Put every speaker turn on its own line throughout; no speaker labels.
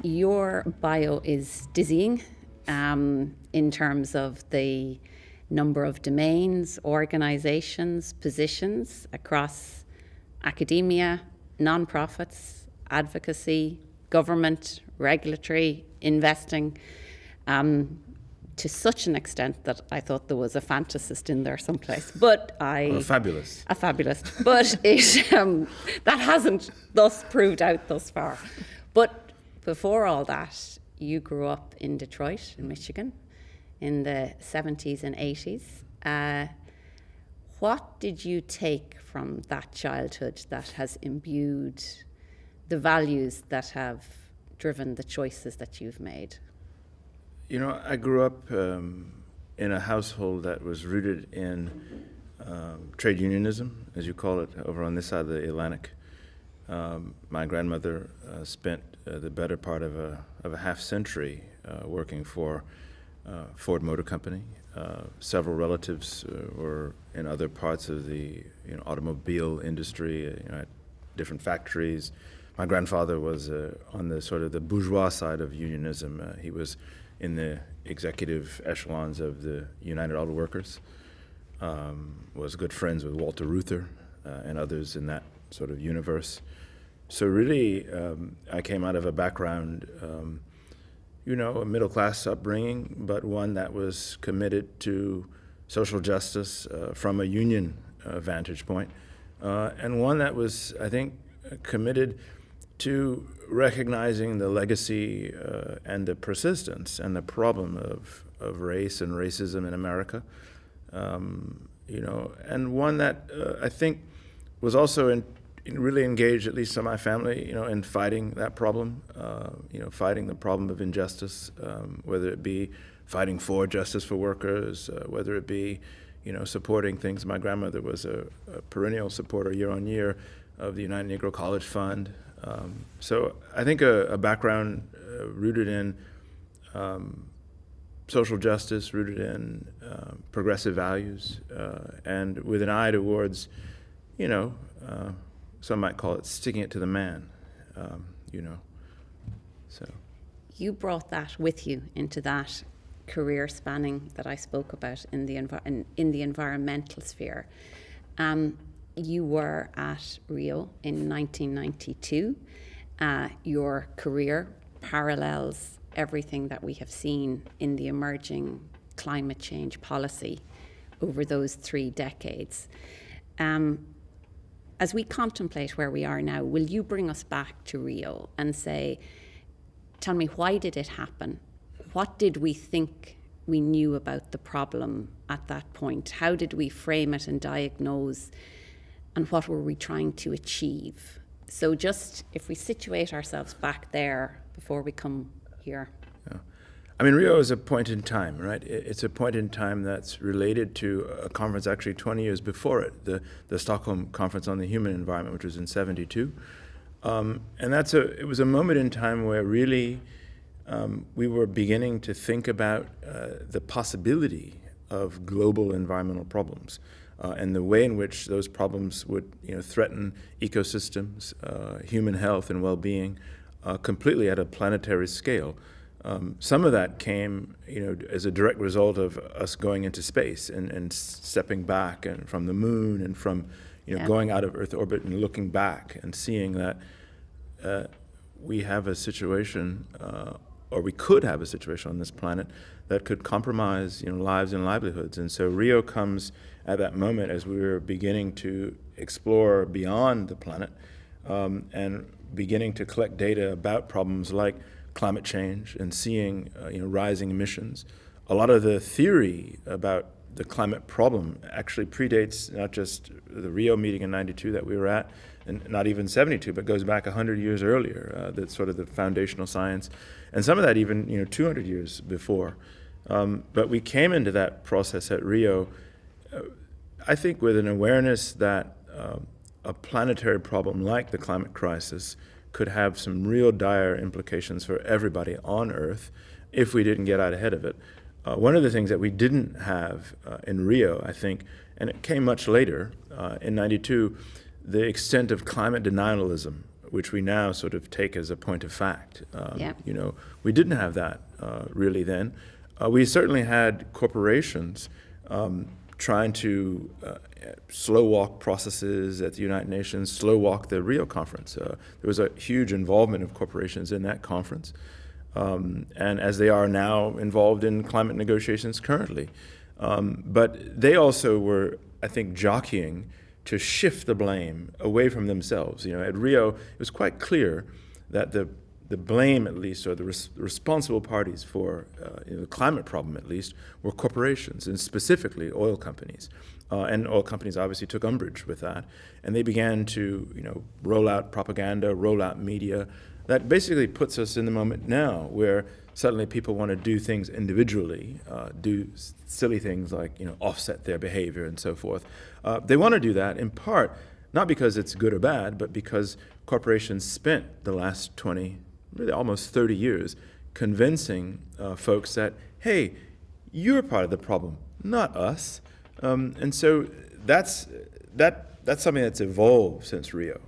Your bio is dizzying in terms of the number of domains, organizations, positions across academia, non-profits, advocacy, government, regulatory, investing, to such an extent that I thought there was a fantasist in there someplace. But
a fabulous.
A fabulous. But it that hasn't thus proved out thus far. But before all that, you grew up in Detroit, in Michigan, in the 70s and 80s. What did you take from that childhood that has imbued the values that have driven the choices that you've made?
You know, I grew up in a household that was rooted in trade unionism, as you call it, over on this side of the Atlantic. My grandmother spent the better part of a half century working for Ford Motor Company. Several relatives were in other parts of the automobile industry, at different factories. My grandfather was on the sort of the bourgeois side of unionism. He was in the executive echelons of the United Auto Workers, was good friends with Walter Reuther and others in that sort of universe. So really, I came out of a background, a middle-class upbringing, but one that was committed to social justice from a union vantage point, and one that was, I think, committed to recognizing the legacy and the persistence and the problem of race and racism in America, and one that I think was also really engaged, at least in my family, in fighting that problem, fighting the problem of injustice, whether it be fighting for justice for workers, whether it be, supporting things. My grandmother was a perennial supporter year on year of the United Negro College Fund. So I think a background rooted in social justice, rooted in progressive values, and with an eye towards, some might call it sticking it to the man, So
you brought that with you into that career spanning that I spoke about in the environmental sphere. You were at Rio in 1992. Your career parallels everything that we have seen in the emerging climate change policy over those 3 decades. As we contemplate where we are now, will you bring us back to Rio and say, tell me, why did it happen? What did we think we knew about the problem at that point? How did we frame it and diagnose? And what were we trying to achieve? So just if we situate ourselves back there before we come here.
Yeah. I mean, Rio is a point in time, right? It's a point in time that's related to a conference actually 20 years before it, the Stockholm Conference on the Human Environment, which was in 72. And it was a moment in time where really we were beginning to think about the possibility of global environmental problems. And the way in which those problems would, threaten ecosystems, human health and well-being, completely at a planetary scale. Some of that came, as a direct result of us going into space and stepping back and from the moon and from, going out of Earth orbit and looking back and seeing that we have a situation, or we could have a situation on this planet that could compromise, lives and livelihoods. And so Rio comes at that moment as we were beginning to explore beyond the planet and beginning to collect data about problems like climate change and seeing rising emissions. A lot of the theory about the climate problem actually predates not just the Rio meeting in 92 that we were at, and not even 72, but goes back 100 years earlier. That's sort of the foundational science. And some of that even 200 years before. But we came into that process at Rio, I think, with an awareness that a planetary problem like the climate crisis could have some real dire implications for everybody on Earth if we didn't get out ahead of it. One of the things that we didn't have in Rio, I think, and it came much later, in 92, the extent of climate denialism which we now sort of take as a point of fact.
Yeah.
You know, we didn't have that really then. We certainly had corporations trying to slow walk processes at the United Nations, slow walk the Rio conference. There was a huge involvement of corporations in that conference, and as they are now involved in climate negotiations currently. But they also were, I think, jockeying to shift the blame away from themselves. You know, at Rio, it was quite clear that the blame, at least, or the responsible parties for the climate problem, at least, were corporations, and specifically oil companies. And oil companies obviously took umbrage with that, and they began to, you know, roll out propaganda, roll out media. That basically puts us in the moment now, where suddenly people want to do things individually, do silly things like, you know, offset their behavior and so forth. They want to do that in part, not because it's good or bad, but because corporations spent the last 20, really almost 30 years convincing folks that, hey, you're part of the problem, not us. And so that's something that's evolved since Rio.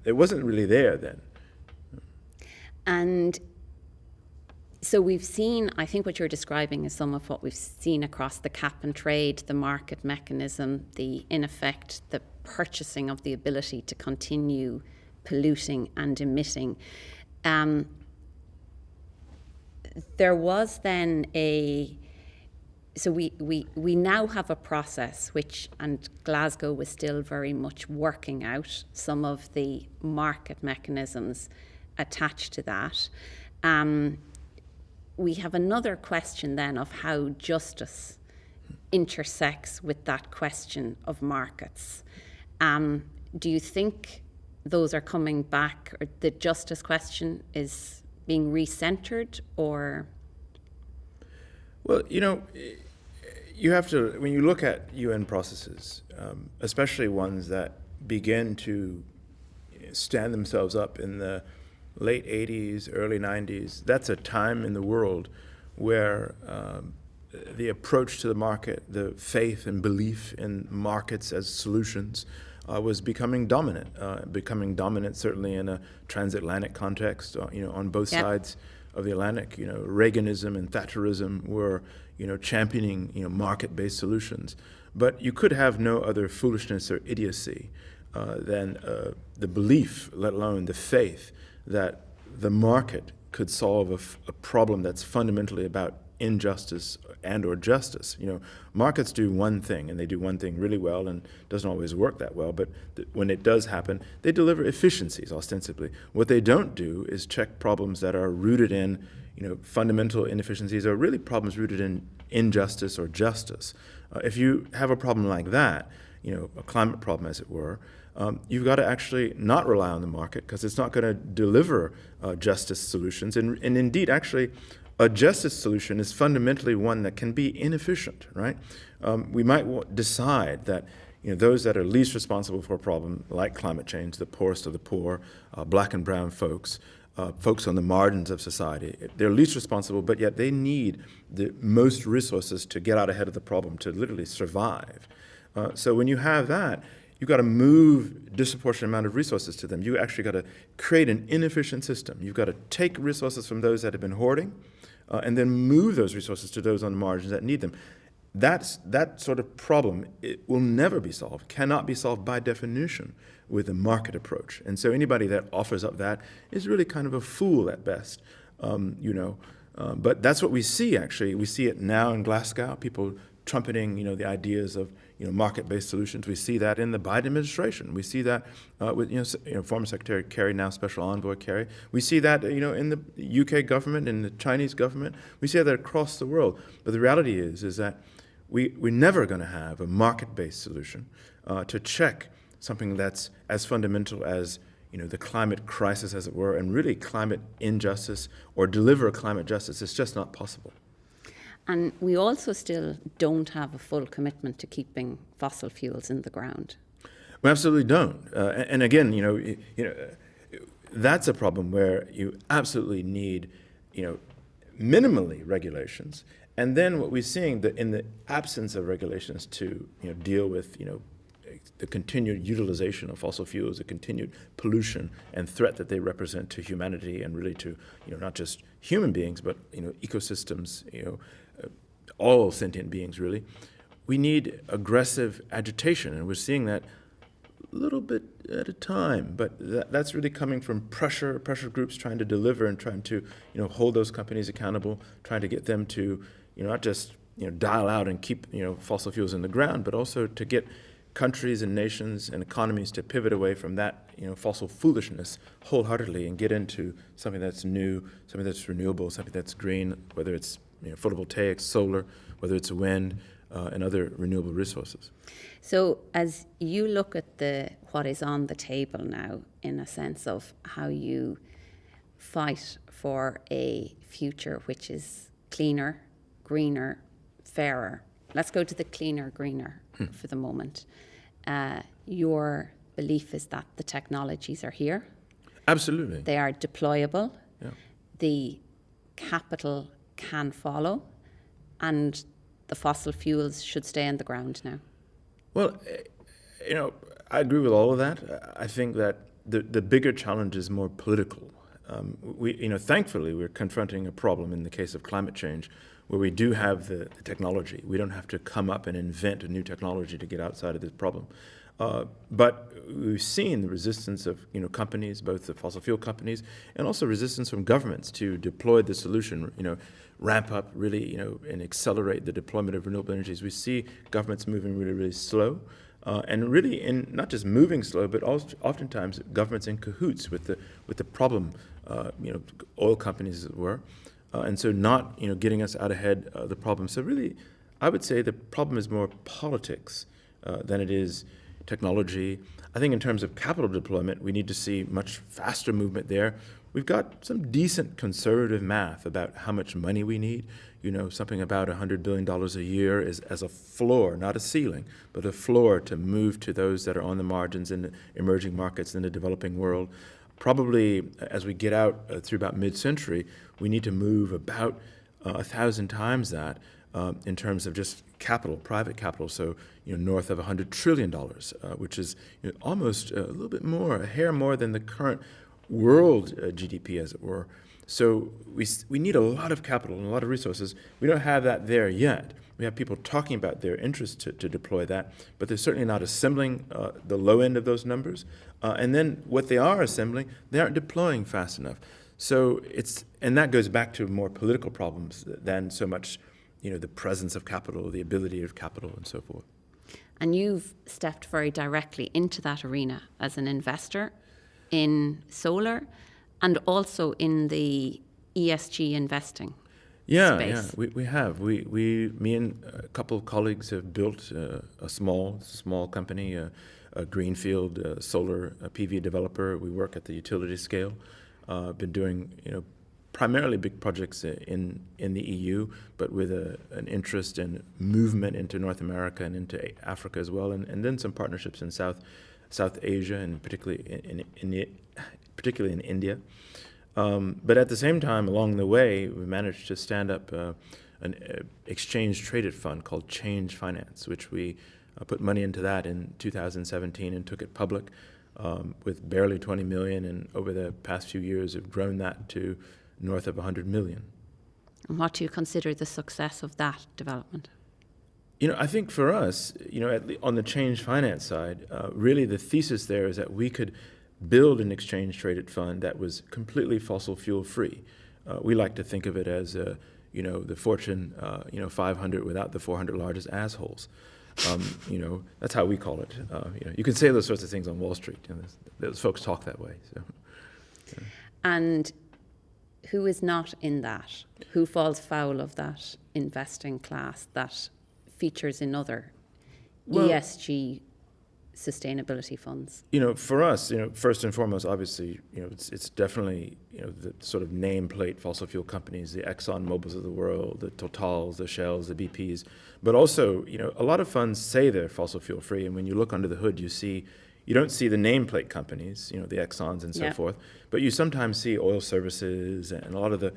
It wasn't really there then.
And so we've seen, I think what you're describing is some of what we've seen across the cap and trade, the market mechanism, in effect, the purchasing of the ability to continue polluting and emitting. There was then so we now have a process which, and Glasgow was still very much working out some of the market mechanisms attached to that. We have another question then of how justice intersects with that question of markets. Do you think those are coming back, or the justice question is being recentered, or?
Well, you know, you have to, when you look at UN processes, especially ones that begin to stand themselves up in the late 80s, early 90s, that's a time in the world where the approach to the market, the faith and belief in markets as solutions was becoming dominant certainly in a transatlantic context, you know, on both sides of the Atlantic. You know, Reaganism and Thatcherism were, you know, championing, you know, market-based solutions. But you could have no other foolishness or idiocy than the belief, let alone the faith, that the market could solve a problem that's fundamentally about injustice and or justice. You know, markets do one thing, and they do one thing really well, and doesn't always work that well, but when it does happen, they deliver efficiencies, ostensibly. What they don't do is check problems that are rooted in, you know, fundamental inefficiencies, or really problems rooted in injustice or justice. If you have a problem like that, you know, a climate problem, as it were, you've got to actually not rely on the market, because it's not going to deliver justice solutions. And indeed, actually, a justice solution is fundamentally one that can be inefficient, right? We might decide that, you know, those that are least responsible for a problem like climate change, the poorest of the poor, black and brown folks, folks on the margins of society, they're least responsible, but yet they need the most resources to get out ahead of the problem, to literally survive. So when you have that, you've got to move disproportionate amount of resources to them. You actually got to create an inefficient system. You've got to take resources from those that have been hoarding, and then move those resources to those on the margins that need them. That sort of problem, it will never be solved, cannot be solved by definition with a market approach. And so anybody that offers up that is really kind of a fool at best, you know. But that's what we see, actually. We see it now in Glasgow, people trumpeting, you know, the ideas of, you know, market-based solutions. We see that in the Biden administration. We see that with, you know, former Secretary Kerry, now Special Envoy Kerry. We see that, you know, in the UK government, in the Chinese government. We see that across the world. But the reality is that we're never going to have a market-based solution to check something that's as fundamental as, you know, the climate crisis, as it were, and really climate injustice, or deliver climate justice. It's just not possible.
And we also still don't have a full commitment to keeping fossil fuels in the ground.
We absolutely don't. And again, you know, that's a problem where you absolutely need, you know, minimally regulations. And then what we're seeing in the absence of regulations to, you know, deal with, you know, the continued utilization of fossil fuels, the continued pollution and threat that they represent to humanity and really to, not just human beings, but, ecosystems, all sentient beings really. We need aggressive agitation, and we're seeing that a little bit at a time, but that's really coming from pressure groups trying to deliver and trying to, hold those companies accountable, trying to get them to, not just, dial out and keep, fossil fuels in the ground, but also to get countries and nations and economies to pivot away from that, fossil foolishness wholeheartedly and get into something that's new, something that's renewable, something that's green, whether it's photovoltaic, solar, whether it's wind, and other renewable resources.
So as you look at what is on the table now, in a sense of how you fight for a future which is cleaner, greener, fairer. Let's go to the cleaner, greener for the moment. Your belief is that the technologies are here.
Absolutely.
They are deployable.
Yeah.
The capital can follow, and the fossil fuels should stay in the ground now.
Well, I agree with all of that. I think that the bigger challenge is more political. Thankfully, we're confronting a problem in the case of climate change where we do have the technology. We don't have to come up and invent a new technology to get outside of this problem. But we've seen the resistance of companies, both the fossil fuel companies, and also resistance from governments to deploy the solution. Ramp up really, and accelerate the deployment of renewable energies. We see governments moving really, really slow, and really in not just moving slow, but also oftentimes governments in cahoots with the problem. Oil companies, as it were, and so not getting us out ahead of the problem. So really, I would say the problem is more politics than it is technology. I think in terms of capital deployment, we need to see much faster movement there. We've got some decent conservative math about how much money we need. Something about $100 billion a year is as a floor, not a ceiling, but a floor to move to those that are on the margins in the emerging markets in the developing world. Probably as we get out through about mid-century, we need to move about 1,000 times that in terms of just capital, private capital. So, north of $100 trillion, which is almost a little bit more, a hair more than the current world GDP, as it were. So we need a lot of capital and a lot of resources. We don't have that there yet. We have people talking about their interest to deploy that, but they're certainly not assembling the low end of those numbers. And then what they are assembling, they aren't deploying fast enough. So and that goes back to more political problems than so much, the presence of capital, the ability of capital, and so forth.
And you've stepped very directly into that arena as an investor in solar and also in the ESG investing space.
Yeah, we have. Me and a couple of colleagues have built a small company, a greenfield solar PV developer. We work at the utility scale. Been doing, primarily big projects in the EU, but with an interest and movement into North America and into Africa as well, and then some partnerships in South Asia and particularly in India. But at the same time, along the way, we managed to stand up an exchange-traded fund called Change Finance, which we put money into that in 2017 and took it public with barely 20 million, and over the past few years have grown that to north of 100 million.
And what do you consider the success of that development?
I think for us, on the Change Finance side, really the thesis there is that we could build an exchange-traded fund that was completely fossil fuel-free. We like to think of it as, the Fortune, 500 without the 400 largest assholes. That's how we call it. You can say those sorts of things on Wall Street. Those folks talk that way. So. Yeah.
And who is not in that? Who falls foul of that investing class that features in other ESG sustainability funds?
For us, first and foremost, obviously, it's definitely, the sort of nameplate fossil fuel companies, the Exxon Mobils of the world, the Totals, the Shells, the BPs. But also, a lot of funds say they're fossil fuel free, and when you look under the hood, you don't see the nameplate companies, the Exxons and so forth, but you sometimes see oil services and a lot of the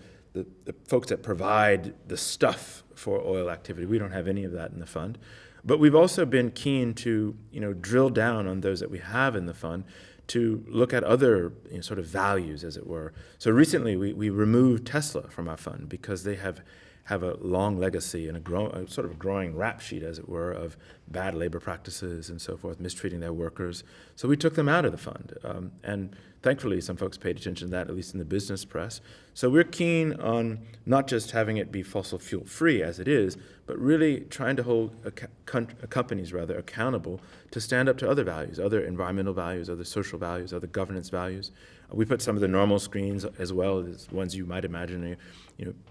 folks that provide the stuff for oil activity. We don't have any of that in the fund. But we've also been keen to, drill down on those that we have in the fund to look at other sort of values, as it were. So recently we removed Tesla from our fund because they have a long legacy and a sort of growing rap sheet, as it were, of bad labor practices and so forth, mistreating their workers. So we took them out of the fund. And thankfully, some folks paid attention to that, at least in the business press. So we're keen on not just having it be fossil fuel free, as it is, but really trying to hold companies accountable to stand up to other values, other environmental values, other social values, other governance values. We put some of the normal screens as well as ones you might imagine,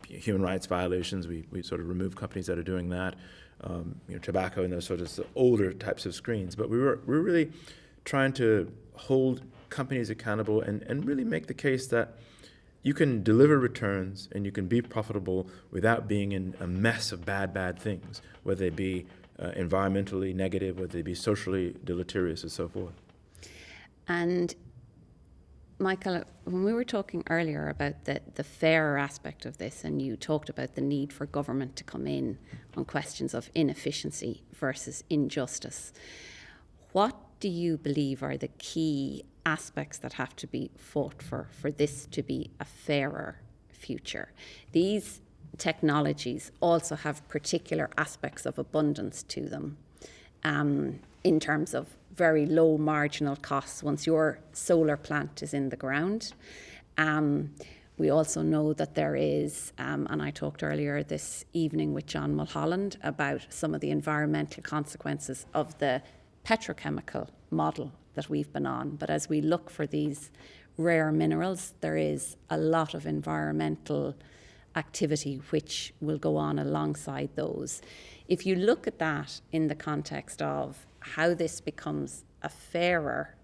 human rights violations. We sort of remove companies that are doing that, tobacco and those sort of older types of screens. But we're really trying to hold companies accountable and really make the case that you can deliver returns and you can be profitable without being in a mess of bad things, whether they be environmentally negative, whether they be socially deleterious, and so forth.
And Michael, when we were talking earlier about the fairer aspect of this, and you talked about the need for government to come in on questions of inefficiency versus injustice, what do you believe are the key aspects that have to be fought for this to be a fairer future? These technologies also have particular aspects of abundance to them, in terms of very low marginal costs once your solar plant is in the ground. We also know that there is, and I talked earlier this evening with John Mulholland about some of the environmental consequences of the petrochemical model that we've been on. But as we look for these rare minerals, there is a lot of environmental activity which will go on alongside those. If you look at that in the context of how this becomes a fairer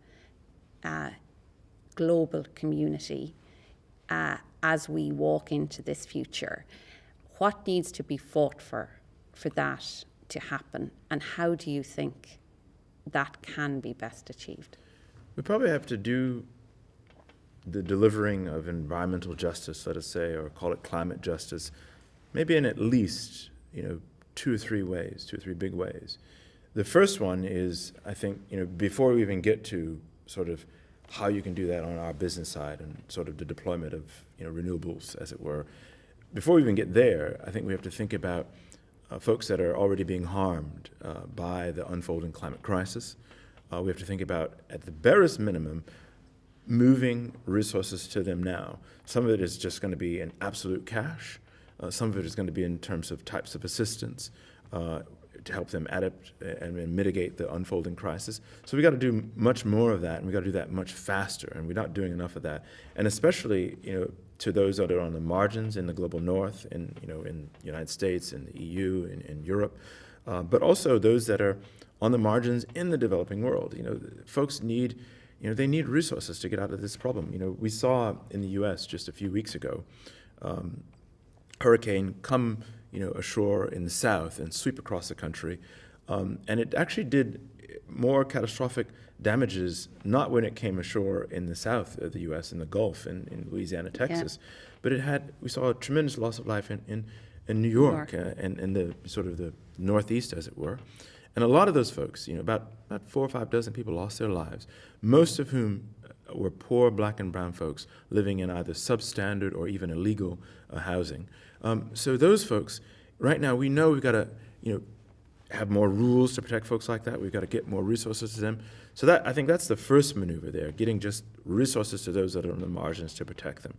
global community as we walk into this future, what needs to be fought for that to happen, and how do you think that can be best achieved?
We probably have to do the delivering of environmental justice, let us say, or call it climate justice, maybe in at least, 2 or 3 ways, 2 or 3 big ways. The first one is, I think, before we even get to sort of how you can do that on our business side and sort of the deployment of, renewables, as it were, before we even get there, I think we have to think about folks that are already being harmed by the unfolding climate crisis. We have to think about, at the barest minimum, moving resources to them now. Some of it is just going to be in absolute cash. Some of it is going to be in terms of types of assistance to help them adapt and mitigate the unfolding crisis. So we got to do much more of that, and we got to do that much faster, and we're not doing enough of that. And especially, to those that are on the margins in the global north, in the United States, in the EU, in Europe, but also those that are on the margins in the developing world. Folks need, they need resources to get out of this problem. We saw in the U.S. just a few weeks ago, hurricane come, ashore in the south and sweep across the country, and it actually did more catastrophic damages, not when it came ashore in the south of the U.S., in the Gulf, in Louisiana, Texas, but we saw a tremendous loss of life in New York, and the sort of the Northeast, as it were. And a lot of those folks, about 4 or 5 dozen people lost their lives, most of whom were poor black and brown folks living in either substandard or even illegal housing. So those folks, right now, we know we've got to, have more rules to protect folks like that. We've got to get more resources to them. So I think that's the first maneuver there, getting just resources to those that are on the margins to protect them.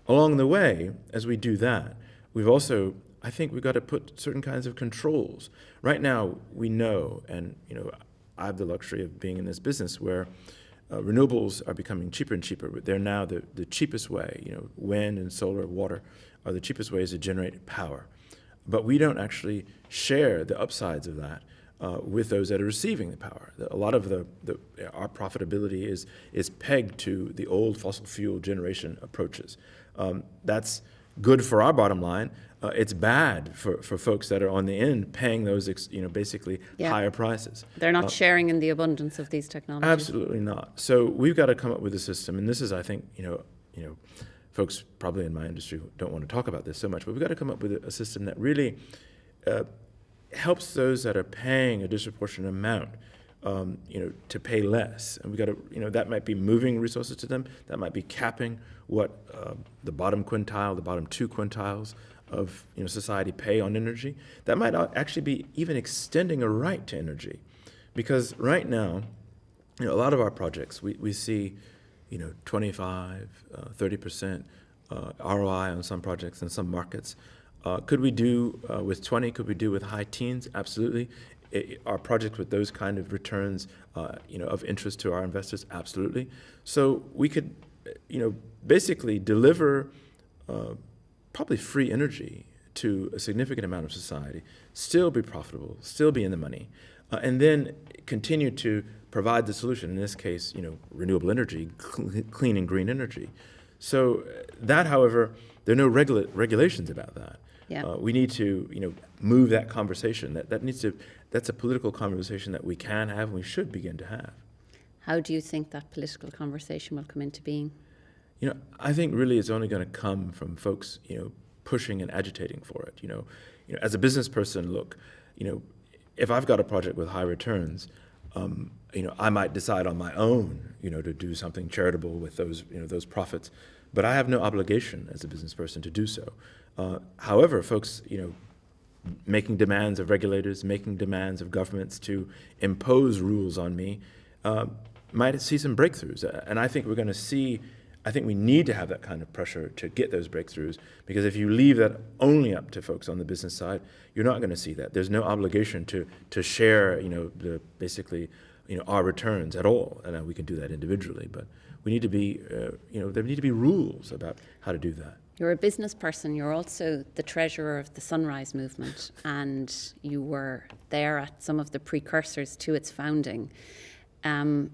Along the way, as we do that, I think we've got to put certain kinds of controls. Right now, we know, and I have the luxury of being in this business where renewables are becoming cheaper and cheaper. They're now the cheapest way. Wind and solar, water are the cheapest ways to generate power. But we don't actually share the upsides of that with those that are receiving the power. A lot of our profitability is pegged to the old fossil fuel generation approaches. That's good for our bottom line. It's bad for folks that are on the end paying those, basically higher prices.
They're not sharing in the abundance of these technologies.
Absolutely not. So we've got to come up with a system, and this is, I think, folks probably in my industry don't want to talk about this so much, but we've got to come up with a system that really helps those that are paying a disproportionate amount, to pay less. And we got to, that might be moving resources to them. That might be capping what the bottom quintile, the bottom 2 quintiles of society pay on energy. That might actually be even extending a right to energy, because right now, a lot of our projects we see, 25, 30% ROI on some projects in some markets. Could we do with 20? Could we do with high teens? Absolutely. Are projects with those kind of returns, of interest to our investors? Absolutely. So we could, basically deliver probably free energy to a significant amount of society, still be profitable, still be in the money, and then continue to provide the solution. In this case, renewable energy, clean and green energy. So that, however, there are no regulations about that.
Yeah.
We need to, move that conversation. That's a political conversation that we can have and we should begin to have.
How do you think that political conversation will come into being?
I think really it's only going to come from folks, pushing and agitating for it. As a business person, look, if I've got a project with high returns, I might decide on my own, to do something charitable with those profits, but I have no obligation as a business person to do so. However, folks, making demands of regulators, making demands of governments to impose rules on me, might see some breakthroughs. And I think we need to have that kind of pressure to get those breakthroughs, because if you leave that only up to folks on the business side, you're not going to see that. There's no obligation to share, our returns at all. And we can do that individually, but we need to be, there need to be rules about how to do that.
You're a business person. You're also the treasurer of the Sunrise Movement, and you were there at some of the precursors to its founding. That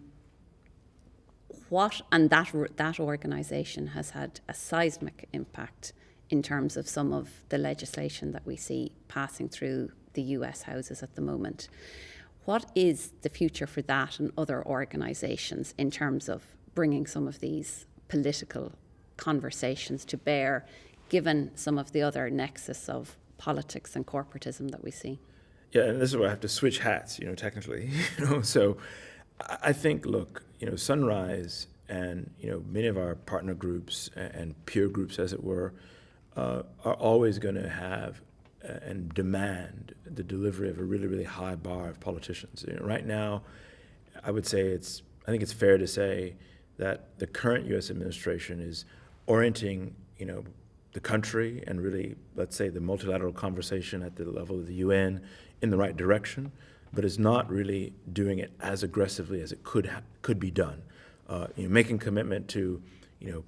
organisation has had a seismic impact in terms of some of the legislation that we see passing through the US houses at the moment. What is the future for that and other organisations in terms of bringing some of these political conversations to bear, given some of the other nexus of politics and corporatism that we see?
Yeah, and this is where I have to switch hats, technically. So I think, look, Sunrise and, many of our partner groups and peer groups, as it were, are always going to have and demand the delivery of a really, really high bar of politicians. Right now, I would say I think it's fair to say that the current U.S. administration is orienting, the country and really, let's say, the multilateral conversation at the level of the UN in the right direction, but is not really doing it as aggressively as it could be done. Making commitment to,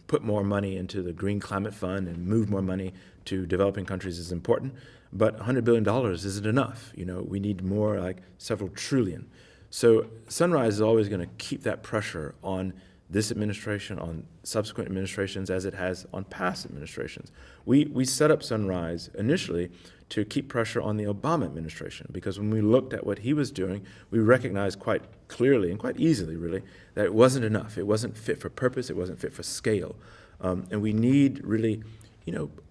put more money into the Green Climate Fund and move more money to developing countries is important, but $100 billion isn't enough. We need more, like several trillion. So Sunrise is always going to keep that pressure on this administration, on subsequent administrations, as it has on past administrations. We set up Sunrise initially to keep pressure on the Obama administration, because when we looked at what he was doing, we recognized quite clearly and quite easily, really, that it wasn't enough. It wasn't fit for purpose. It wasn't fit for scale. And we need really,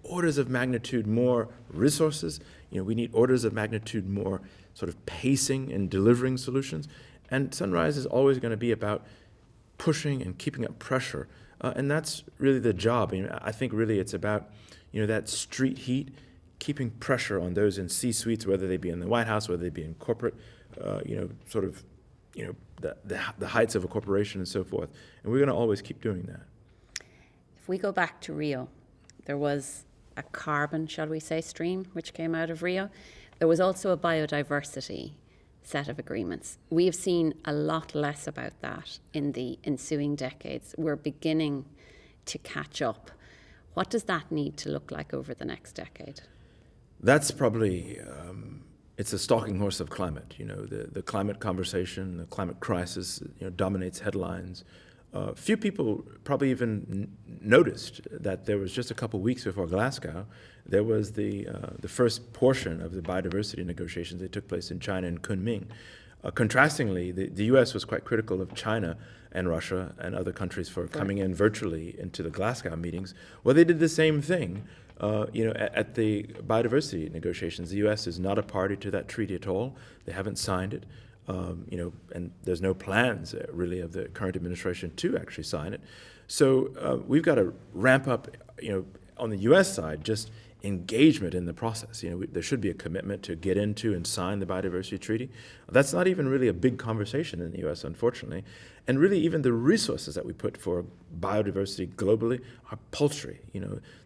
orders of magnitude more resources. We need orders of magnitude more sort of pacing and delivering solutions. And Sunrise is always going to be about pushing and keeping up pressure. And that's really the job. I think really it's about, that street heat, keeping pressure on those in C-suites, whether they be in the White House, whether they be in corporate, the heights of a corporation and so forth. And we're going to always keep doing that.
If we go back to Rio, there was a carbon, shall we say, stream which came out of Rio. There was also a biodiversity set of agreements. We have seen a lot less about that in the ensuing decades. We're beginning to catch up. What does that need to look like over the next decade?
That's probably, it's a stalking horse of climate. The climate conversation, the climate crisis, dominates headlines. Few people probably even noticed that there was just a couple weeks before Glasgow, there was the first portion of the biodiversity negotiations that took place in China and Kunming. Contrastingly, the U.S. was quite critical of China and Russia and other countries for coming in virtually into the Glasgow meetings. Well, they did the same thing At the biodiversity negotiations, the U.S. is not a party to that treaty at all. They haven't signed it. And there's no plans really of the current administration to actually sign it. So we've got to ramp up, on the U.S. side, just engagement in the process. There should be a commitment to get into and sign the biodiversity treaty. That's not even really a big conversation in the U.S., unfortunately. And really, even the resources that we put for biodiversity globally are paltry.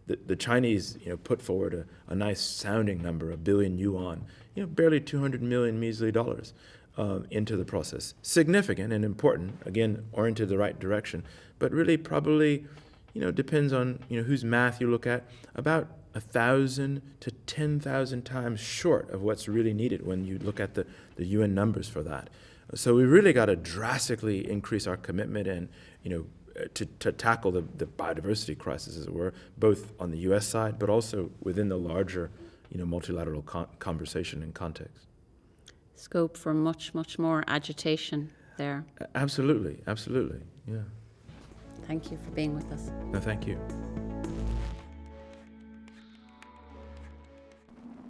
The Chinese, put forward a nice sounding number, 1 billion yuan, barely 200 million measly dollars. Into the process. Significant and important, again, oriented the right direction, but really probably, depends on, whose math you look at, about 1,000 to 10,000 times short of what's really needed when you look at the UN numbers for that. So we really got to drastically increase our commitment and, to tackle the biodiversity crisis, as it were, both on the US side, but also within the larger, multilateral conversation and context.
Scope for much, much more agitation there.
Absolutely, yeah.
Thank you for being with us.
No, thank you.